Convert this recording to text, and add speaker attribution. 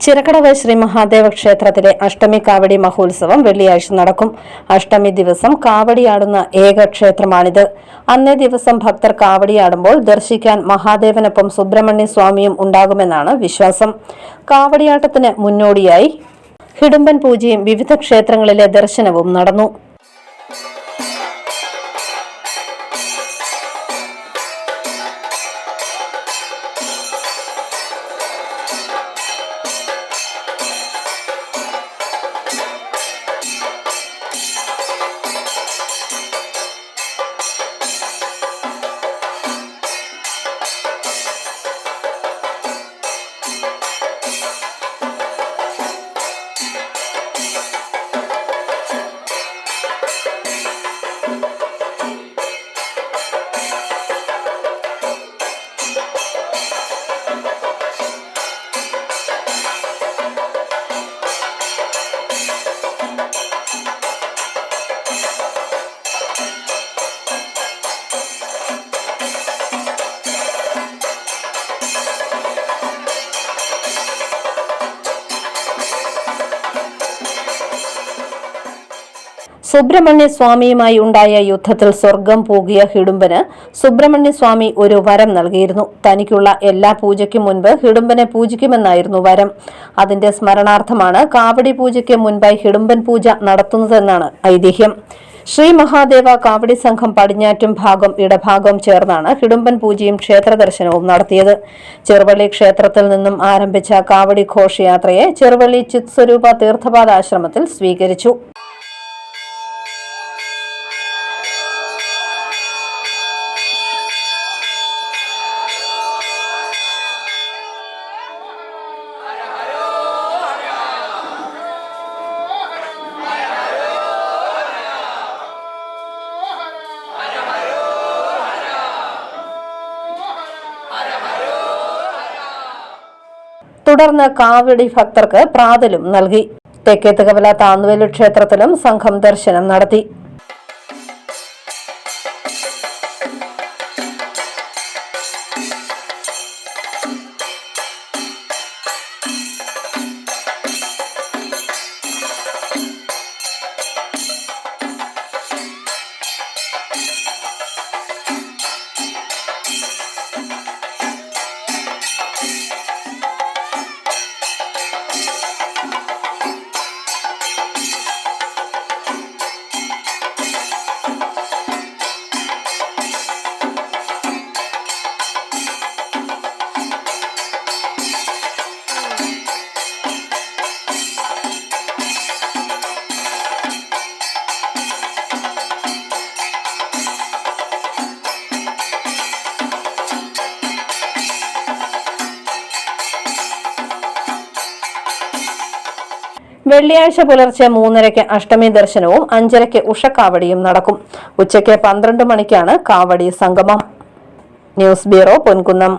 Speaker 1: ചിറക്കടവ് ശ്രീ മഹാദേവ ക്ഷേത്രത്തിലെ അഷ്ടമി കാവടി മഹോത്സവം വെള്ളിയാഴ്ച നടക്കും. അഷ്ടമി ദിവസം കാവടിയാടുന്ന ഏക ക്ഷേത്രമാണിത്. അന്നേ ദിവസം ഭക്തർ കാവടിയാടുമ്പോൾ ദർശിക്കാൻ മഹാദേവനൊപ്പം സുബ്രഹ്മണ്യ സ്വാമിയും ഉണ്ടാകുമെന്നാണ് വിശ്വാസം. കാവടിയാട്ടത്തിന് മുന്നോടിയായി ഹിഡുംബൻ പൂജയും വിവിധ ക്ഷേത്രങ്ങളിലെ ദർശനവും നടന്നു. സുബ്രഹ്മണ്യ സ്വാമിയുമായി ഉണ്ടായ യുദ്ധത്തിൽ സ്വർഗം പൂകിയ ഹിഡുംബന് സുബ്രഹ്മണ്യ സ്വാമി ഒരു വരം നൽകിയിരുന്നു. തനിക്കുള്ള എല്ലാ പൂജയ്ക്കും മുൻപ് ഹിഡുംബനെ പൂജിക്കുമെന്നായിരുന്നു വരം. അതിന്റെ സ്മരണാർത്ഥമാണ് കാവടി പൂജയ്ക്ക് മുൻപായി ഹിഡുംബൻ പൂജ നടത്തുന്നതെന്നാണ് ഐതിഹ്യം. ശ്രീ മഹാദേവ കാവടി സംഘം പടിഞ്ഞാറ്റും ഭാഗം ഇടഭാഗവും ചേർന്നാണ് ഹിഡുംബൻ പൂജയും ക്ഷേത്ര ദർശനവും നടത്തിയത്. ചെറുവള്ളി ക്ഷേത്രത്തിൽ നിന്നും ആരംഭിച്ച കാവടി ഘോഷയാത്രയെ ചെറുവള്ളി ചിത്സ്വരൂപ തീർത്ഥപാദ ആശ്രമത്തിൽ സ്വീകരിച്ചു. തുടർന്ന് കാവടി ഭക്തർക്ക് പ്രാതലും നൽകി. തെക്കേത്തുകവല താന്നുവേലു ക്ഷേത്രത്തിലും സംഘം ദർശനം നടത്തി. വെള്ളിയാഴ്ച പുലർച്ചെ 3:30 അഷ്ടമി ദർശനവും 5:30 ഉഷക്കാവടിയും നടക്കും. ഉച്ചയ്ക്ക് 12 മണിക്കാണ് കാവടി സംഗമം. News bureau, Ponkunnam.